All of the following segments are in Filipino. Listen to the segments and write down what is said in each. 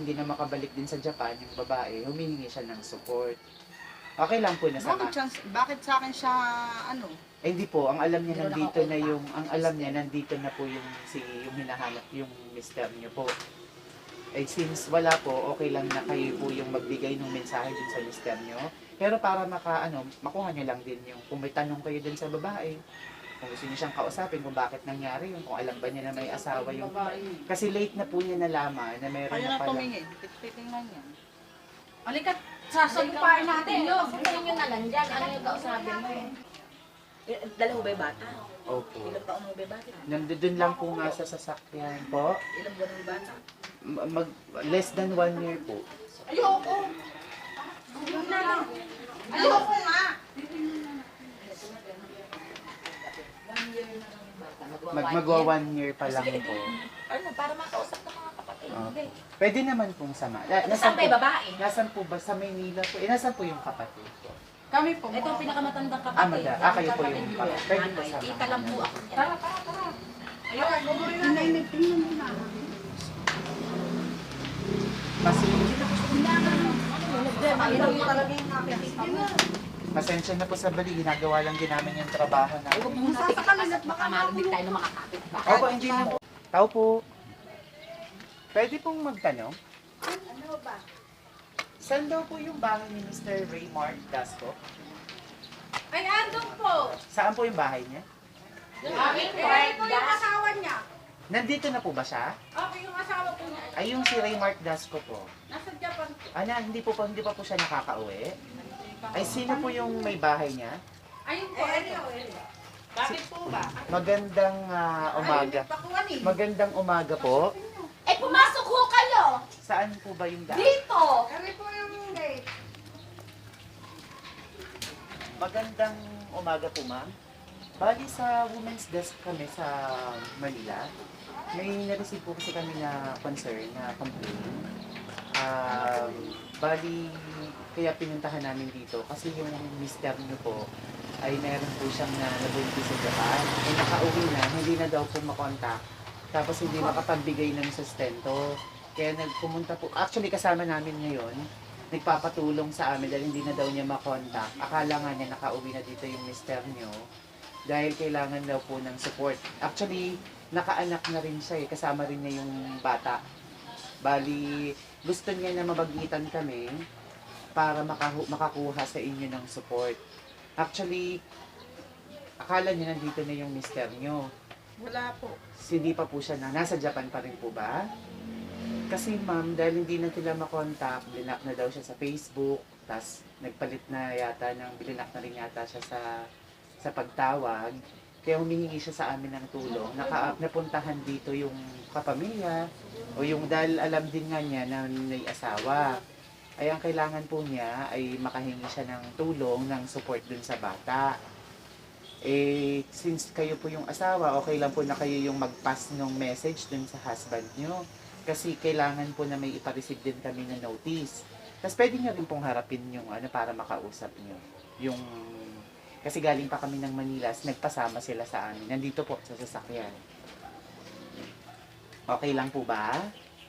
hindi na makabalik din sa Japan, yung babae, humihingi siya ng support. Okay lang po na sama. Bakit sa akin siya, ano? Eh, hindi po, ang alam niya Hindi nandito na nakakontak. yung, ang alam niya nandito na po yung hinahanap, yung mister niyo po. Eh, since wala po, okay lang na kayo po yung magbigay ng mensahe dun sa mister niyo. Pero para makuha niyo lang din yung, kung may tanong kayo dun sa babae, kung gusto niyo siyang kausapin kung bakit nangyari yung, kung alam ba niya na may asawa yung, kasi late na po niya nalaman na meron Kaya na na pala. tumingin. Titingnan niya. Halika, sasagupain natin yun. Sabihin nyo na lang dyan, ano yung kausapin mo? Dala ho ba yung bata? Opo. Ilang taon mo ba yung bata? Nandun lang po nga sa sasakyan po. Ilang buwan mo yung bata? Less than 1 year po. Ayoko. Ayoko nga. Magwa 1 year pa lang po. Ano, para makausap ng mga kapatid. Okay. Pwede naman pong sama. Saan ba yung babae? Nasaan po ba? Sa Maynila po. Nasaan po yung kapatid ko? Kami po. Ito ang pinakamatandang kapatid. Kayo po yung kapatid. Pwede po sama. Kita lang po ako. Tara, tara, tara. Ayoko. Tingnan mo na. Pasensya na po sa bali. Ginagawa lang din namin yung trabaho na. Huwag mo natin kakakas. Baka marinig tayo ng mga kapit. Opo, hindi na po. Tao po. Pwede pong magtanong? Ano ba? Saan daw po yung bahay ni Mr. Raymart Dasco? Ay, andun po. Saan po yung bahay niya? Eh, ito yung asawa niya. Nandito na po ba siya? Okay, yung asawa po niya. Ay, yung si Raymart Dasco po. Nasa Japan po. Hindi pa po siya nakakauwi? Ay, sino po yung may bahay niya? Ayun po, ito. Bakit po ba? Magandang umaga. Pakuha ni. Magandang umaga po. Eh, pumasok ho kayo! Saan po ba yung daan? Dito! Kami po yung gate. Magandang umaga po, ma'am. Bali sa women's desk kami sa Manila. May na-receive po kasi kami na concern, na complaint. Bali, kaya pinuntahan namin dito kasi yung mister niyo po ay meron po siyang nabuntis sa Japan. Ay nakauwi na, hindi na daw po makontak. Tapos hindi makapagbigay ng sustento. Kaya nagpumunta po, actually kasama namin ngayon, nagpapatulong sa amin dahil hindi na daw niya makontak. Akala nga niya nakauwi na dito yung mister niyo dahil kailangan daw po ng support. Actually, nakaanak na rin siya kasama rin niya yung bata. Bali, gusto niya na mabagitan kami para makakuha sa inyo ng support. Actually, akala niya nandito na yung mister niyo. Wala po. Hindi pa po siya nasa Japan pa rin po ba? Kasi ma'am, dahil hindi na sila makontak, blinak na daw siya sa Facebook, tas nagpalit na yata blinak na rin yata siya sa pagtawag. Kaya humihingi siya sa amin ng tulong. Napuntahan dito yung kapamilya, o yung dahil alam din nga niya na may asawa. Ay ang kailangan po niya ay makahingi siya ng tulong, ng support dun sa bata. Eh, since kayo po yung asawa, okay lang po na kayo yung mag-pass ng message dun sa husband nyo. Kasi kailangan po na may ipareceive din kami na notice. Tapos pwede nyo rin pong harapin yung para makausap nyo. Yung, kasi galing pa kami ng Manila, nagpasama sila sa amin. Nandito po sa sasakyan. Okay lang po ba?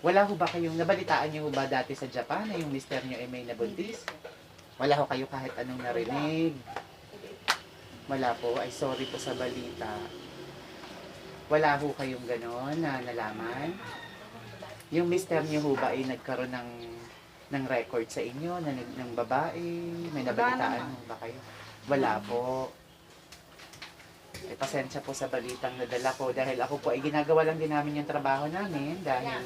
Wala ho ba kayong, nabalitaan nyo ho ba dati sa Japan na yung mister nyo ay may nabuntis? Wala ho kayo kahit anong narinig? Wala po, ay sorry po sa balita. Wala ho kayong ganon na nalaman? Yung mister niyo ho ba ay nagkaroon ng record sa inyo, ng babae? May nabalitaan ho ba kayo? Wala po. Eh, pasensya po sa balitang nadala ko dahil ako po ay ginagawa lang din namin yung trabaho namin dahil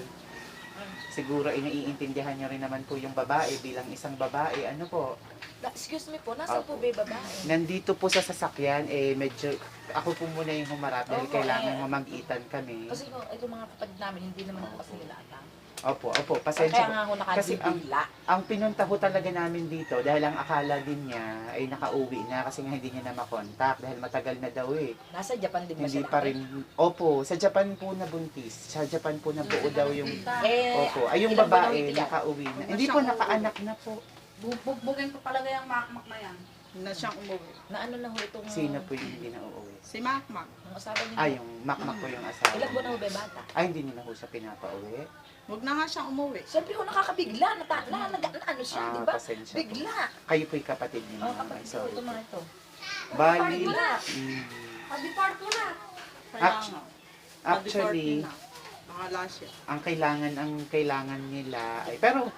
siguro ay naiintindihan nyo rin naman po yung babae bilang isang babae. Ano po? Excuse me po, nasaan po ba yung babae? Nandito po sa sasakyan, medyo, ako po muna yung humarap dahil kailangan mamag-itan kami. Kasi ito mga kapatid namin, hindi naman po kasi nila atang. Opo, Kaya pasensya po. nga ako Kasi nakadibigla. Ang pinunta ho talaga namin dito, dahil ang akala din niya ay nakauwi na kasi nga hindi niya na makontak dahil matagal na daw eh. Nasa Japan din ba Hindi siya? pa rin, opo, sa Japan po nabuntis. Sa Japan po nabuo daw yung, opo, ay yung ilang buwan babae daw ito yan? nakauwi na. Hindi po, nakaanak na po. Bugbugin ko talaga yung makmak na yan. Na siyang umuwi. Na ano na ho itong... Sino po yung hindi na uuwi? Si Makmak. Ang asawa niya. Ay, yung makmak po yung asawa. Ilang buwan na ho ba yung bata? Ay, hindi niyo na ho siya pinapauwi. Huwag na nga siyang umuwi. Siyempre ho nakakabigla, ano siya, di ba? Pasensya. Bigla. Kayo po'y kapatid niyo. Oh, ma'am. kapatid Sorry ko ito po. mga ito. Bali, Bigla. Pag-depart mo na. Kaya Act- nga. actually, Mag-deport na. Nakala siya. ang kailangan nila ay, pero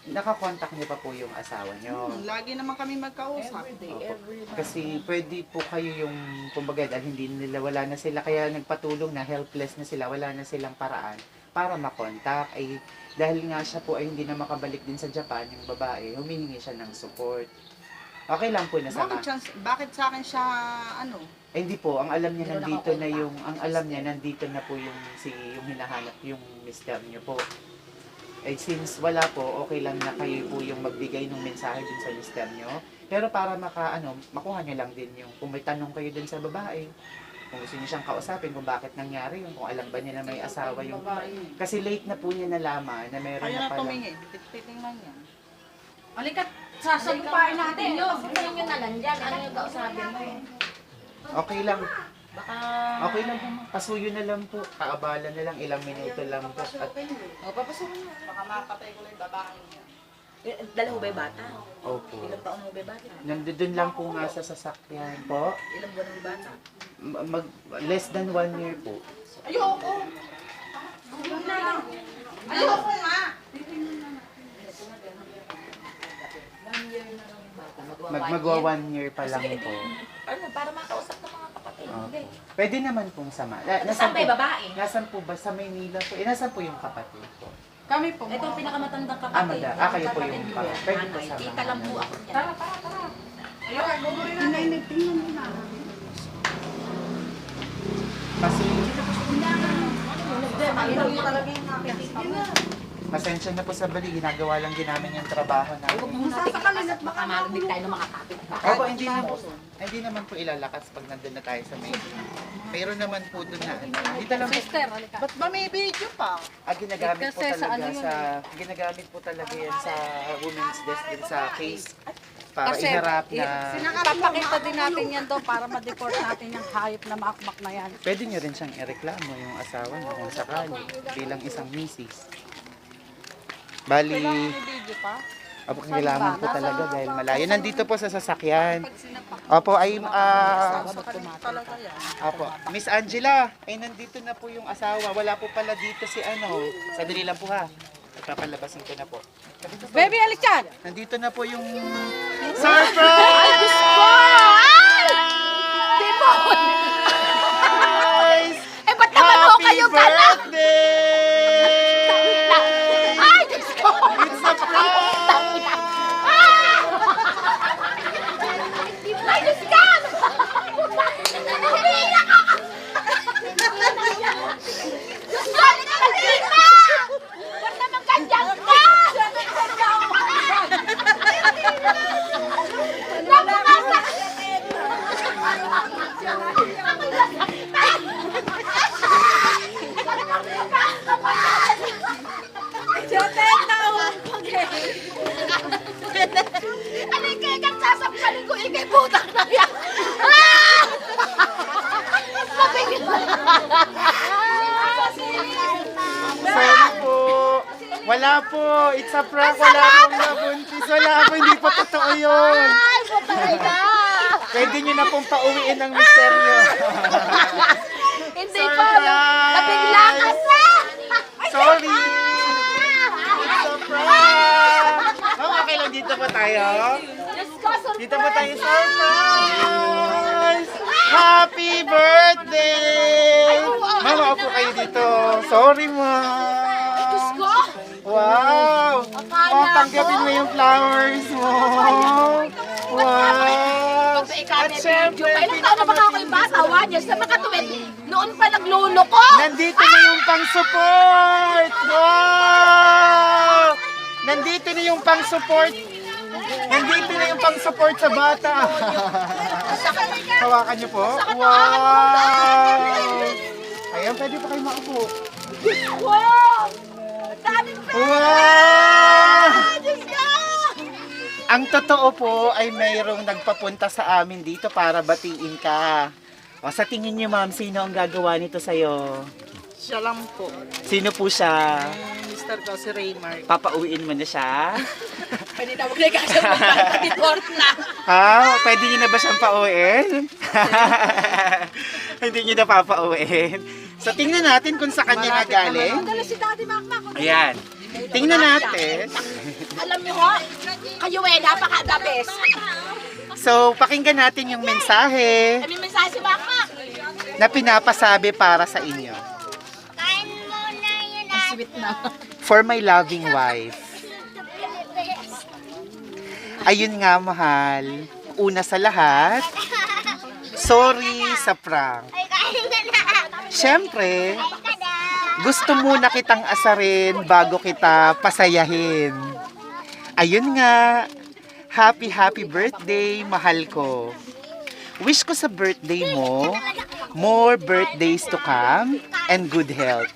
nakakontak niyo pa po yung asawa niyo. Lagi naman kami magkausap. Opo. Kasi pwede po kayo yung, kumbaga, dahil hindi nila, wala na sila, kaya nagpatulong na, helpless na sila, wala na silang paraan para makontak. Ay, dahil nga siya po ay hindi na makabalik din sa Japan, yung babae, humihingi siya ng support. Okay lang po na Bakit sa akin siya, ano? Eh, hindi po, ang alam niya Hindi na nandito na nakakontak. yung, ang alam niya nandito na po yung hinahanap, yung mister niyo po. Eh, since wala po, okay lang na kayo po yung magbigay ng mensahe dun sa mister nyo. Pero para makuha nyo lang din yung, kung may tanong kayo dun sa babae, kung gusto nyo siyang kausapin, kung bakit nangyari yung, kung alam ba niya na may asawa yung, kasi late na po niya nalaman na meron Kaya na na pala. tumingin. Titingnan niya. Halika, sasagupain natin yun. Sasagupain nyo na lang dyan. Ano yung kausapin mo? Okay lang, Baka... okay lang po. Pasuyo na lang po, kaabala na lang, ilang minuto lang po. At, O, papasukin na. Baka mapatay ko lang yung babae niya. Dala ho ba yung bata? opo. Ilang taon ho ba yung bata? Nandun lang po nga sa sasakyan po. Ilang buwan ho yung bata? Less than 1 year po. Ayoko! Ayoko nga! Magwa 1 year pa lang po. Ano, para makausap ng mga kapatid. Hindi. Pwede naman pong sama. Saan ba yung babae? Nasaan po ba? Sa Maynila po. Nasaan po yung kapatid po? Kami po. Ito ang pinakamatandang Ah, kapatid. kayo po yung Kapatid ko. pwede po Nanay. sama. Tita lang po ako niya. Tara, tara, tara. Ayoko, gugurin na. Tingnan mo na. Kasi, Ayoko talaga yung nakikita mo. pasensya na po sa bali. Ginagawa lang din namin yung trabaho Huwag namin. mo natin ilakas at baka marinig tayo ng mga kapit. Opo, hindi naman po ilalakas pag nandun na tayo sa Maynila. Mayroon naman po doon na. Dito lang po. Sister, halika. Ba't ba may video pa? Ginagamit po Kasi sa talaga ano yun sa ginagamit po talaga yan sa women's desk din sa case para Kasi, iharap na Ipapakita din natin yan doon para ma-deport natin yung hayop na maakmak na yan. pwede nyo rin siyang ireklamo yung asawa niya kung sakali bilang isang misis. Bali, May video pa? opo, kailangan po talaga dahil malayo. Nandito po sa sasakyan. Pag sinapak Opo, ay, sa kanila talaga yan. opo. Miss Angela, ay nandito na po yung asawa. Wala po pala dito si ano. Sadali lang po ha. Papalabasin ko na po. Baby, halik dyan! Nandito na po yung surprise! Eh, ba't naman ho kayo gano'n? Ay, Diyos ko! It's a prank! Ay, Diyos ko! Umiiyak ako! Diyos ko, nakakaliit na! Ba't naman ganyan ka? Napakasakit! Ano yung kaya kang sasampanin ko? Ikay putang na yan! Ah! Napigil mo! Sorry po. Wala po. It's a prank. Wala pong nabuntis. Wala po. Hindi po totoo yun. Ay, putay na! Pwede nyo na pong pauwiin ng misteryo. Hindi pa! Nabigla ka na! Sorry. It's a prank. Ma'am, okay lang dito po tayo. Diyos ko, surprise! Dito po tayo. Surprise! Happy birthday! Ma'am, ako kayo dito. Sorry, ma'am. Diyos ko! Wow! Oh, tanggapin mo yung flowers mo. Wow! At syempre, Kailan taon na ba ako yung bata? 1 years na makatuwid. Noon pa nagluluno ko! nandito na yung pang-support! Wow! Nandito na yung pang-support. Nandito na yung pang-support sa bata. Hawakan niyo po. Wow! Ayan, pwede pa kayo makaupo. Wow! Daming pera! Wow! Diyos ko! Ang totoo po ay mayroong nagpapunta sa amin dito para batiin ka. O, sa tingin niyo, ma'am, sino ang gagawa nito sa'yo? Siya lang po. Sino po siya? Mr. ko, si Raymar. Papauwiin mo na siya? Pwede na huwag na ikasabi pa. Deport na. Ha? Pwede niyo na ba siyang pauwiin? Hindi niyo na papauwiin. So, tingnan natin kung sa kanya nga galing. Dala si Daddy Makmak. Ayan. Tingnan natin. Alam niyo ho, kayo napaka-the best. So, pakinggan natin yung mensahe Ano yung mensahe si Makmak? na pinapasabi para sa inyo. Ang sweet na. For my loving wife. Ayun nga, mahal. Una sa lahat, sorry sa prank. Siyempre, gusto muna kitang asarin bago kita pasayahin. Ayun nga, happy birthday, mahal ko. Wish ko sa birthday mo, more birthdays to come and good health.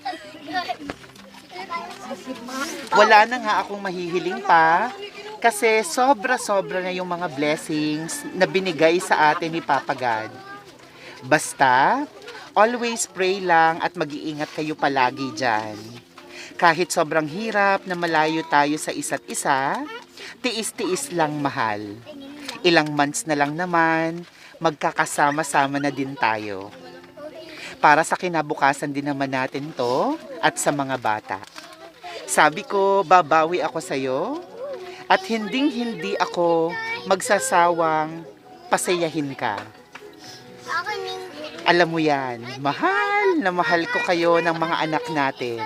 Wala na nga akong mahihiling pa kasi sobra-sobra na yung mga blessings na binigay sa atin ni Papa God. Basta, always pray lang at mag-iingat kayo palagi dyan. Kahit sobrang hirap na malayo tayo sa isa't isa, tiis-tiis lang, mahal. Ilang months na lang naman, magkakasama-sama na din tayo. Para sa kinabukasan din naman natin to at sa mga bata. Sabi ko, babawi ako sa'yo at hinding-hindi ako magsasawang pasayahin ka. Alam mo yan, mahal na mahal ko kayo ng mga anak natin.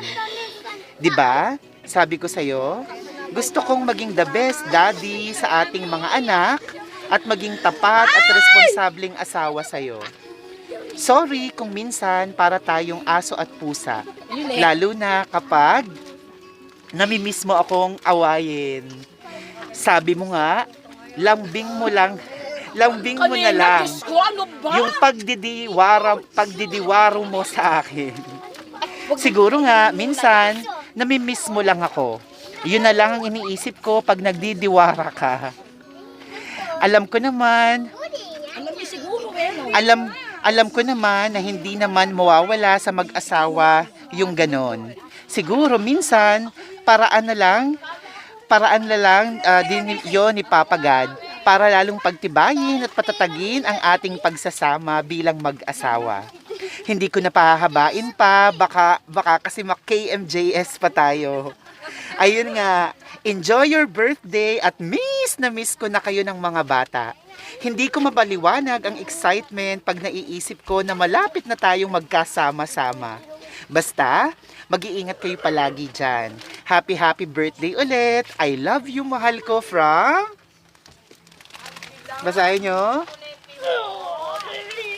'Di ba? Sabi ko sa'yo, gusto kong maging the best daddy sa ating mga anak at maging tapat at responsableng asawa sa'yo. Sorry kung minsan para tayong aso at pusa. Lalo na kapag namimiss mo akong awayin. Sabi mo nga, lambing mo na lang Diyos ko, ano ba? yung pagdidiwaro mo sa akin. Siguro nga, minsan, namimiss mo lang ako. Yun na lang ang iniisip ko pag nagdidiwara ka. Alam ko naman, Alam niyo siguro no? alam ko naman na hindi naman mawawala sa mag-asawa yung ganon. Siguro minsan, paraan na lang din yon ni Papa God para lalong pagtibayin at patatagin ang ating pagsasama bilang mag-asawa. Hindi ko na pahahabain pa, baka kasi mak-KMJS pa tayo. Ayun nga, enjoy your birthday at miss na miss ko na kayo ng mga bata. Hindi ko mapaliwanag ang excitement pag naiisip ko na malapit na tayong magkasama-sama. Basta, mag-iingat kayo palagi dyan. Happy birthday ulit. I love you, mahal ko, from... Basahin nyo?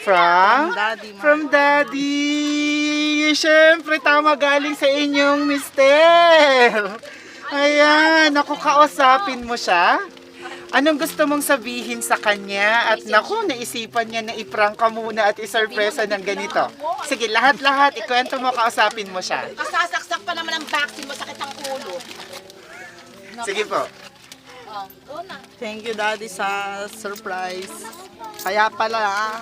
From? Daddy, From Daddy! Siyempre, tama galing sa inyong mister. Ayan, naku, kausapin mo siya. Anong gusto mong sabihin sa kanya? At naku, naisipan niya na i-prank ka muna at isurpresa ng ganito. Sige, lahat-lahat, ikwento mo, kausapin mo siya. Kasasaksak pa naman ang vaccine mo, sakit ang ulo. Sige po. Thank you, Daddy, sa surprise. Kaya pala,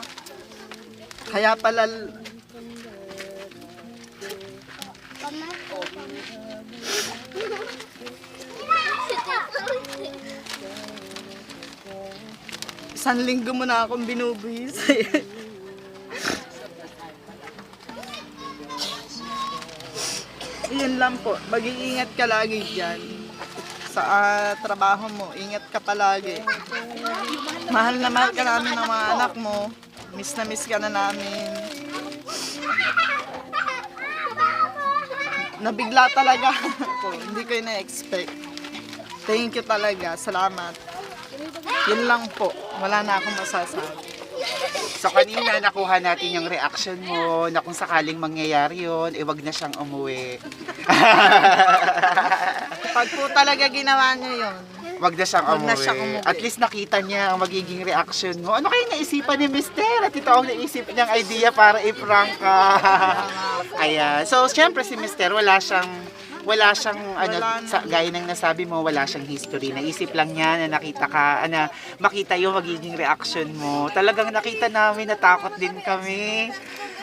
isang linggo mo na akong binubuhis. Yun lang po, mag-iingat ka lagi dyan. Sa trabaho mo, ingat ka palagi. Mahal na mahal ka namin ng mga anak mo. Miss na miss ka na namin. Nabigla talaga ako. Hindi ko na-expect. Thank you talaga. Salamat. Yun lang po. Wala na akong masasabi. So kanina nakuha natin yung reaction mo na kung sakaling mangyayari yun, wag na siyang umuwi. Pag po talaga ginawa niyo yun, Wag na siyang Wag na siyang umuwi. umuwi. At least nakita niya ang magiging reaction mo. Ano kaya naisipan ni Mister? At ito ang naisip niyang idea para i-prank ka. Ayan. So, syempre si Mister, wala siyang wala siyang, Wala na. gaya ng nasabi mo, wala siyang history. Naisip lang niya na nakita ka, makita yung magiging reaction mo. Talagang nakita namin, natakot din kami.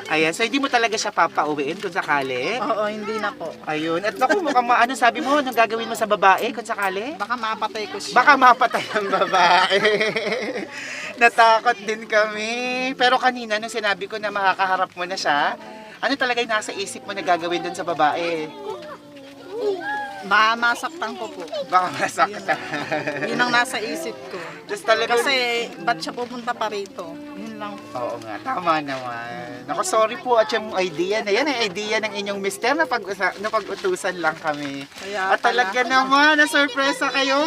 Ayan, so hindi mo talaga siya papauwiin kung sakali? Oo, hindi na po. Ayun. At naku, mukhang ano sabi mo, anong gagawin mo sa babae kung sakali? Baka mapatay ko siya. Baka mapatay ang babae. Natakot din kami. Pero kanina, nung sinabi ko na makakaharap mo na siya, ano talaga yung nasa isip mo na gagawin dun sa babae? Masaktan ko po. Baka masaktan. Yun ang nasa isip ko. Tapos talaga, Kasi, ba't siya pupunta pa rito? Yun lang. oo nga, tama naman. Naku, sorry po at yung idea na yan, ay idea ng inyong mister na pag-utusan lang kami. Kaya At talaga naman, na-surpresa kayo.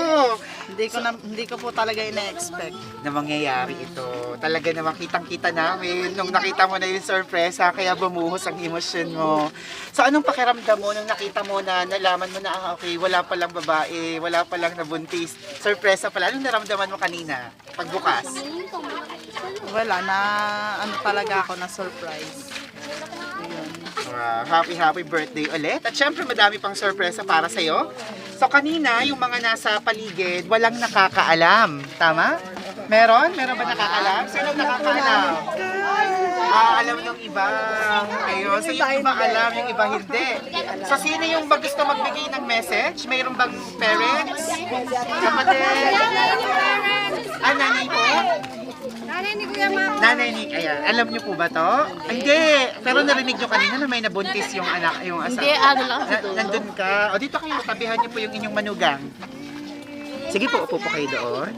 Hindi ko po talaga ina-expect. Na mangyayari ito. Talaga naman kitang-kita namin nung nakita mo na yung sorpresa, kaya bumuhos ang emosyon mo. So anong pakiramdam mo nung nakita mo na nalaman mo na okay, wala palang babae, wala palang nabuntis, sorpresa pala. Anong naramdaman mo kanina pagbukas? Wala na, talaga ako na surprise. Happy birthday ulit. At syempre madami pang sorpresa para sa'yo. So kanina, yung mga nasa paligid, walang nakakaalam. Tama? Meron? Meron ba nakakaalam? Sino nakakaalam? Alam yung iba. Ayun. So yung iba alam, yung iba hindi. So sino yung gusto magbigay ng message? Mayroon bang parents? Kapatid? Nanay po? Nanay ni, ayan. Alam niyo po ba to? Hindi. Pero narinig niyo kanina na may nabuntis yung anak, yung asawa. Hindi, ano lang sa dulo. Nandun ka. O dito kayo, tabihan niyo po yung inyong manugang. Sige po, upo po kayo doon.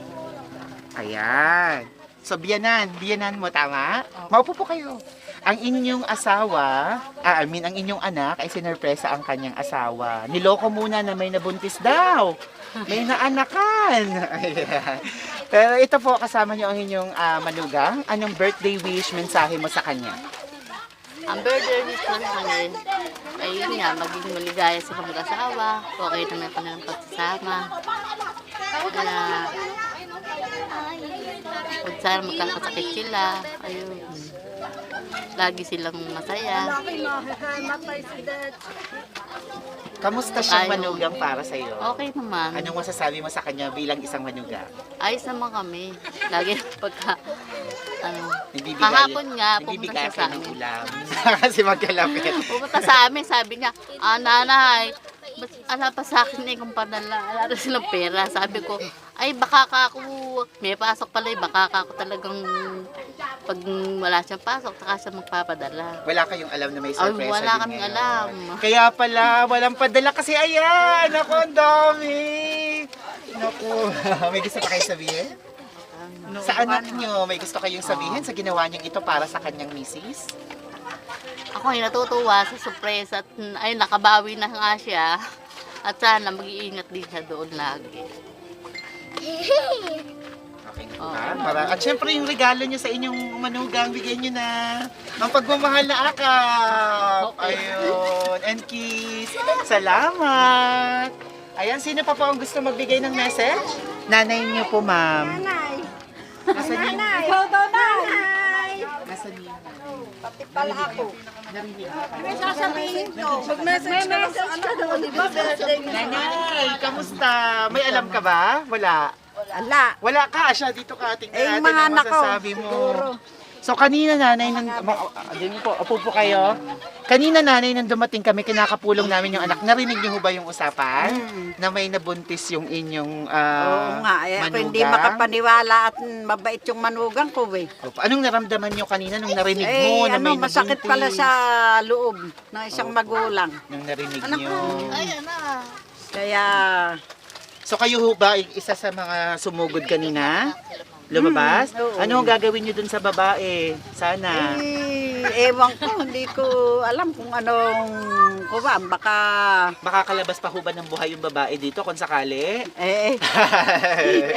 Ayan. So, biyanan mo, tama? Maupo po kayo. Ang inyong asawa, ang inyong anak ay sinurpresa ang kanyang asawa. Niloko muna na may nabuntis daw. May naanakan. Ayan. Pero ito po, kasama niyo ang inyong manugang. Anong birthday wish, mensahe mo sa kanya? Ang birthday wish ko sa kanya, ay yun nga, maging maligaya sa mag-asawa. Okay naman pa ng pagsasama. Na, kung sana magkakasakit sila, ayun. Lagi silang masaya. Kamusta siyang Ayaw. manugang para sa iyo? Okay naman. Anong masasabi mo sa kanya bilang isang manugang? Ayos naman kami. Lagi pagka, Nagbibigay- kahapon nga, nagbibigay pumunta siya ka sa ng amin. ulam. Kasi magkalapit. Pumunta sa amin, sabi niya, nanay, ba't ala pa sa akin eh kung padala, ala na silang pera. Sabi ko, ay baka ka ako, may pasok pala eh, baka ka ako talagang, pag wala siyang pasok, saka siya magpapadala. Wala kayong alam na may Ay, surprise. wala kaming alam. Kaya pala, walang padala kasi ayan! Naku, ang dami! Naku, may gusto pa kayo sabihin? Sa anak nyo, may gusto kayong sabihin sa ginawa niyang ito para sa kanyang misis? Ako ay natutuwa sa surprise at ay nakabawi na nga siya. At sana mag-iingat din siya doon lagi. Okay na po ba? At syempre yung regalo nyo sa inyong manugang, bigyan nyo na ang pagmamahal na akap. Ayun. And kiss. Salamat. Ayan, sino pa po ang gusto magbigay ng message? Nanay nyo po, ma'am. Nanay! Nasa niyo? Ikaw daw, Nanay! Nasa niyo? Pati pala ako. Narinig. May sasabihin ko. Mag-message ka doon, di ba? Birthday mo. Nanay, kamusta? May alam ka ba? Wala. Ala. Wala ka, Asya. Dito ka. Tingnan Eh, natin yung mga ang anak ko, masasabi mo. siguro. So, kanina nanay, din po, upo po kayo. Kanina nanay, nang dumating kami, kinakapulong namin yung anak. Narinig niyo ho ba yung usapan? Na may nabuntis yung inyong Oo nga, eh, ako hindi manugang? makapaniwala at mabait yung manugang ko eh. Opo. Anong naramdaman niyo kanina nung narinig mo na may nabuntis? masakit pala sa loob ng isang magulang. Nung narinig Anak niyo. Ayan na. Kaya, So, kayo ho ba isa sa mga sumugod kanina? Lumabas? oo. Ano ang gagawin niyo dun sa babae? Sana. ewan ko, hindi ko alam kung anong kuwan. Baka, Makakalabas pa ho ba ng buhay yung babae dito kung sakali?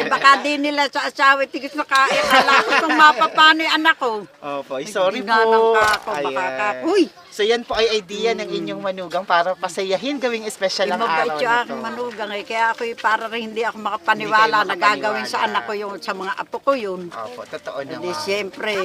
baka di nila sa asawa tigis makain. Alam ko kung mapapano yung anak ko. Opo, sorry po. Ginanang ka ako, baka Ayan. ka. Uy! So yan po ay idea ng inyong manugang para pasayahin gawing espesyal ang Mabait araw yung na aking to. manugang eh. Kaya ako para rin hindi ako makapaniwala Hindi na kayo gagawin sa makapaniwala. anak ko yung sa mga apo ko yun. Opo, totoo Hindi naman. siyempre,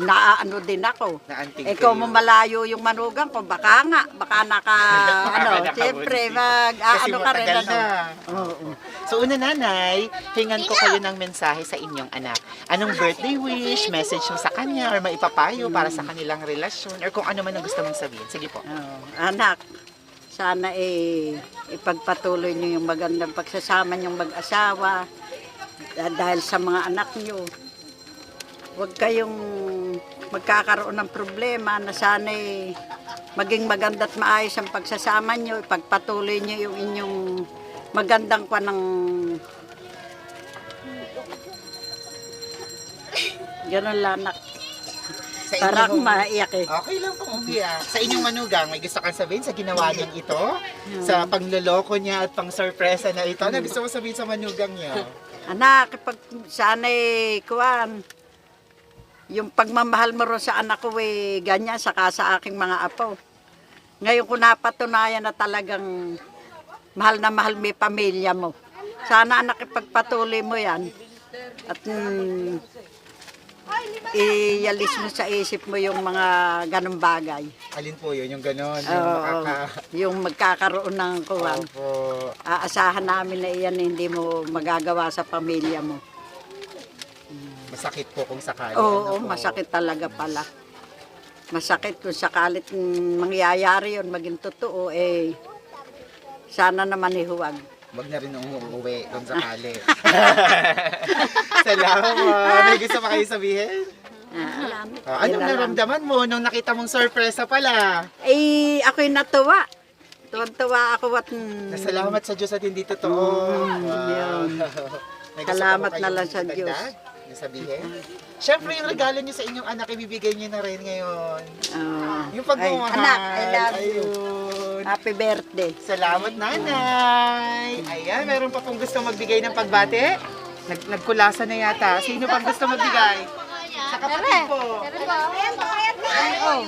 naaano din ako. Naantig Ikaw kayo. mo malayo yung manugang ko, baka nga, baka Nakabuntis. siyempre, Kasi ano ka rin, matagal ano. na. Oo. So una nanay, hingan ko kayo ng mensahe sa inyong anak. Anong birthday wish, message mo sa kanya, or maipapayo para sa kanilang relasyon, or kung ano man ang gusto mong sabihin. Sige po. Oo. Anak, sana ipagpatuloy niyo yung magandang pagsasama niyong mag-asawa dahil sa mga anak niyo. Huwag kayong magkakaroon ng problema na sana maging maganda at maayos ang pagsasama niyo. Ipagpatuloy niyo yung inyong magandang ng ganun lang, anak. Sa Para akong inyong- maiyak eh. Okay lang po, umiyak. Sa inyong manugang, may gusto kang sabihin sa ginawa niyang ito? Sa pangloloko niya at pang sorpresa na ito? Ano gusto mo sabihin sa manugang niya? Anak, pag sana'y kuwan, yung pagmamahal mo rin sa anak ko ganyan, saka sa aking mga apo. Ngayon ko napatunayan na talagang mahal na mahal may pamilya mo. Sana anak, ipagpatuloy mo yan. At ialis mo sa isip mo yung mga ganong bagay. Alin po yun, yung ganon, yung Oo, yung magkakaroon ng kuwan. Opo. Aasahan namin na iyan hindi mo magagawa sa pamilya mo. Masakit po kung sakali. Oo, ano po. masakit talaga pala. Masakit kung sakalit mangyayari yun, maging totoo, sana naman huwag. Wag na rin umuwi kung sakali. Salamat. May gusto pa kayo sabihin? Anong naramdaman mo nung nakita mong sorpresa pala? Ako'y natuwa. Tuwan-tuwa ako at Nasalamat sa Diyos at hindi totoo. yun. May gusto Salamat pa po na lang kayong sa Diyos. dagdag na sabihin? Siyempre, yung regalo niyo sa inyong anak, ibibigay niyo na rin ngayon. Yung pagmamahal. Anak, I love you. Ayun. Happy birthday. Salamat, nanay. Ayan, meron pa pong gusto magbigay ng pagbate? Nagkulasa na yata. Sino pang gusto magbigay? Sa kapatid po. Bakit nagtatakot?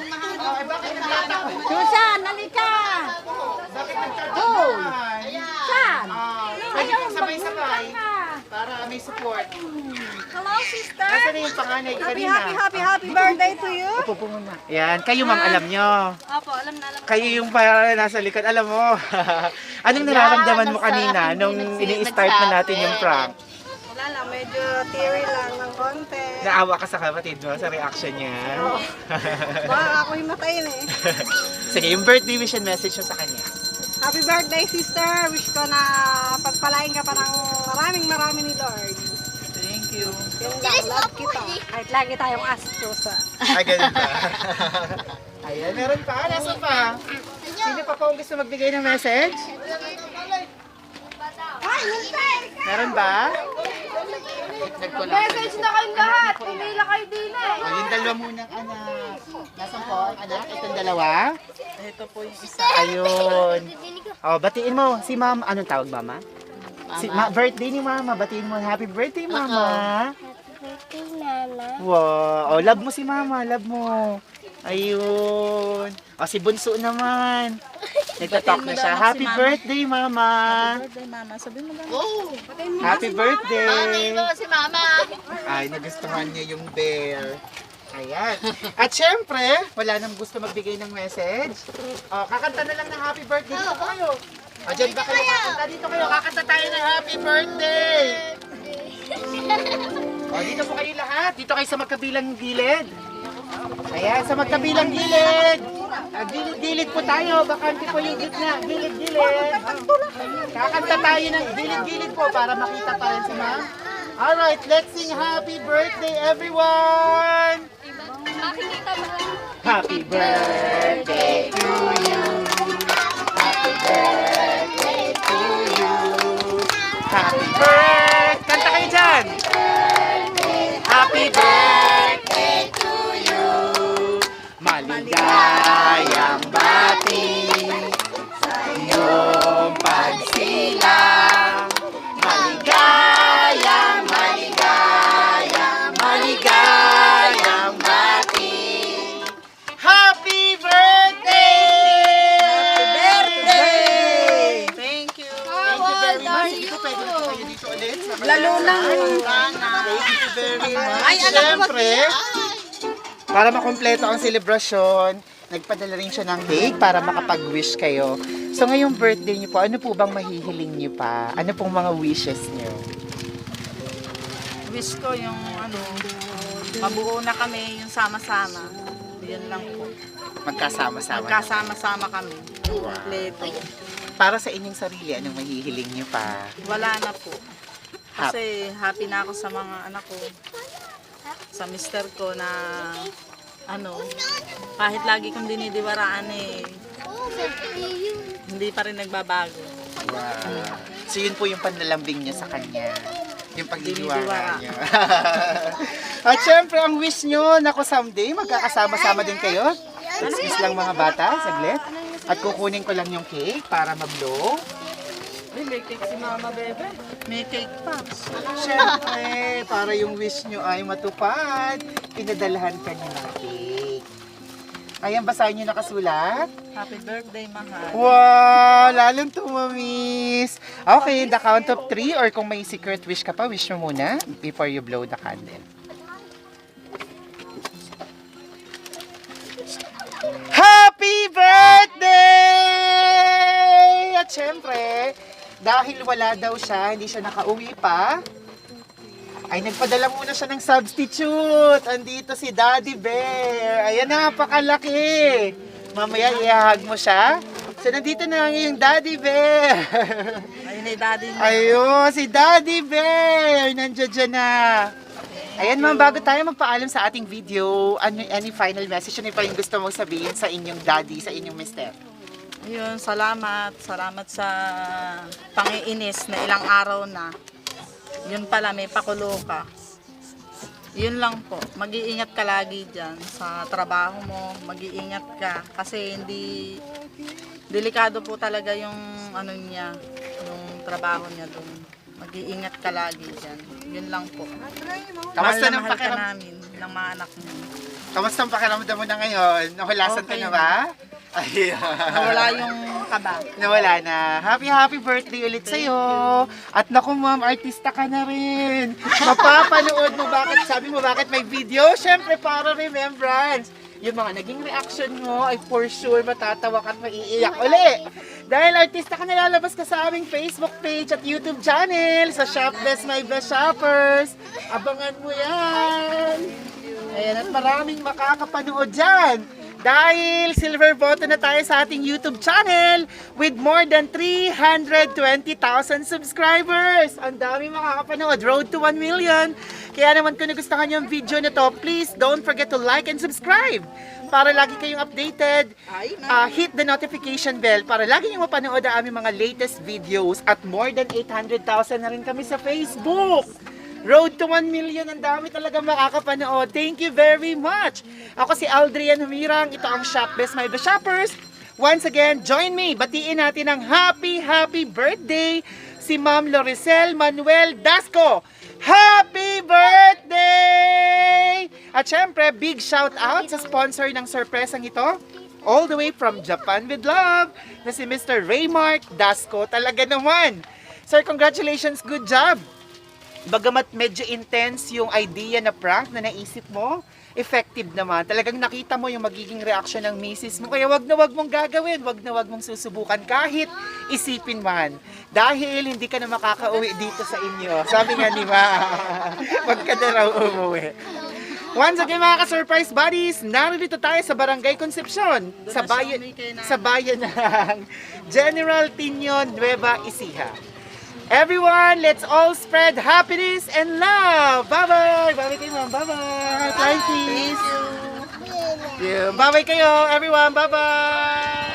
Susan, halika! Bakit nagtatakot? Saan? Pwede kang sabay-sabay para may support. Hello, sister! Nasaan na yung panganay kanina? Happy birthday to you! Opo po muna. Yan, kayo ma'am, alam nyo. Opo, alam na. Kayo yung para nasa likod, alam mo. Anong nararamdaman mo kanina nung ini-start na natin yung prank? Wala lang, medyo teary lang ng konti. Naawa ka sa kapatid mo sa reaction niya? Baka ako yung matayin eh. Sige, yung birthday wish and message mo sa kanya. Happy birthday, sister! Wish ko na pagpalain ka pa ng maraming ni Lord. Thank you. Yun lang, love kita. Kahit lagi tayong astusa. Ay, ganun pa. Ayan, meron pa. Nasa pa? Sino pa po ang gusto magbigay ng message? Meron ba? Message na kayong lahat. Pumila kayo din eh. O, yung dalawa munang anak. Nasaan po ang anak? Itong dalawa? Ito po yung isa. Ayun. O, batiin mo. Si ma'am, anong tawag mama? Birthday ni mama. Batiin mo. Happy birthday, mama. Birthday, Nana. Wow. O, love mo si mama. Love mo. Ayun. O, si Bunso naman. Nagtatalk na siya. Happy birthday, mama. Birthday, mama. Sabihin mo lang. Happy birthday. Ito si mama. Ay, nagustuhan niya yung bear. Ayan. At syempre, wala nang gusto magbigay ng message. O, kakanta na lang ng happy birthday. Dito po kayo. O, dyan ba kayo kakanta? Dito kayo. Kakanta tayo ng happy birthday. O, dito po kayo lahat. Dito kayo sa magkabilang gilid. Ayan, sa magkabilang gilid. Gilid-gilid po tayo. Bakante po yung gitna. Gilid-gilid. Kakanta tayo ng gilid-gilid po para makita pa rin si ma'am. Alright, let's sing happy birthday, everyone! Happy birthday to you. Happy birthday to you. Happy birthday! Kanta kayo dyan! Happy birthday to you. Maligayang bati sa iyong pagsilang. Maligayang, maligayang, maligayang bati. Happy birthday! pwede na po kayo dito ulit. Lalo na. Thank you very much. Siyempre, para makumpleto ang selebrasyon, nagpadala rin siya ng cake para makapag-wish kayo. So ngayong birthday niyo po, ano po bang mahihiling niyo pa? Ano pong mga wishes niyo? Wish ko yung mabuo na kami, yung sama-sama. Yun lang po. Magkasama-sama. Magkasama-sama kami. Kompleto. Para sa inyong sarili, anong mahihiling niyo pa? Wala na po. Kasi happy na ako sa mga anak ko. Sa mister ko na kahit lagi kong dinidiwaraan hindi pa rin nagbabago. Wow. So yun po yung panlalambing niya sa kanya. Yung pagdiniwara Dinidiwara. niya. At syempre, ang wish nyo, naku someday, magkakasama-sama din kayo. Excuse lang mga bata, saglit. At kukunin ko lang yung cake para mag-blow. May cake si Mama Bebe. May cake pa. Syempre, para yung wish nyo ay matupad, pinadalahan ka niya ng cake. Ayan, basahin nyo nakasulat. Happy birthday, mahal. Wow! Lalong tumamis. Okay, the count of 3 or kung may secret wish ka pa, wish mo muna before you blow the candle. Happy birthday! At syempre, dahil wala daw siya, hindi siya nakauwi pa, ay nagpadala muna siya ng substitute. Andito si Daddy Bear. Ayan, napakalaki. Mamaya ihahag mo siya. So nandito na yung Daddy Bear. Ayun ay daddy niya. Ayun, si Daddy Bear. Nandiyan dyan na. Ayan ma'am, bago tayo magpaalam sa ating video, any final message? Ano pa yung gusto mong sabihin sa inyong daddy, sa inyong mister? Ayun, salamat. Salamat sa pangiinis na ilang araw na. Yun pala, may pakulo ka. Yun lang po. Mag-iingat ka lagi dyan sa trabaho mo. Mag-iingat ka. Kasi delikado po talaga yung yung trabaho niya doon. Mag-iingat ka lagi dyan. Yun lang po. Kamusta Mahal na ng mahal ka pakiram- namin ng mga anak mo. Kamusta ang pakiramdam mo na ngayon? Nahulasan ka Okay na ba? Ayun. Nawala yung kaba. Nawala na. Happy birthday ulit sa'yo. At naku ma'am, artista ka na rin. Mapapanood mo bakit may video? Siyempre para remembrance. Yung mga naging reaction mo ay for sure matatawa ka at maiiyak uli. Dahil artista ka, nalalabas ka sa aming Facebook page at YouTube channel sa Shop Best My Best Shoppers. Abangan mo yan. Ayan, at maraming makakapanood dyan. Dahil silver button na tayo sa ating YouTube channel with more than 320,000 subscribers. Ang dami makakapanood. Road to 1 million. Kaya naman kung nagustuhan niyo ang video na to, please don't forget to like and subscribe para lagi kayong updated. Hit the notification bell para lagi niyo mapanood ang aming mga latest videos. At more than 800,000 na rin kami sa Facebook. Road to 1 million, ang dami talaga makakapanood. Thank you very much. Ako si Aldrian Humirang, ito ang Shop Best My Best Shoppers. Once again, join me. Batiin natin ng happy birthday si Ma'am Loricel Manuel Dasco. Happy birthday! At syempre, big shout out sa sponsor ng sorpresang ito. All the way from Japan with love, na si Mr. Raymark Dasco. Talaga naman. Sir, congratulations. Good job. Bagamat medyo intense yung idea na prank na naisip mo, effective naman. Talagang nakita mo yung magiging reaction ng misis mo. Kaya wag na wag mong gagawin, wag na wag mong susubukan kahit isipin man. Dahil hindi ka na makakauwi dito sa inyo. Sabi nga ni Ma, wag ka na raw umuwi. Once again mga ka-surprise buddies, narito tayo sa Barangay Concepcion, sa bayan ng General Tinion, Nueva Ecija. Everyone, let's all spread happiness and love. Bye-bye. Bye-bye kayo, ma'am. Bye-bye. Thank you. Bye-bye kayo, everyone. Bye-bye.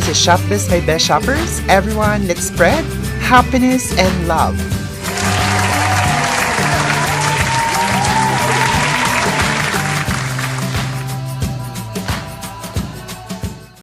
This is Shop This My Best Shoppers. Everyone, let's spread happiness and love.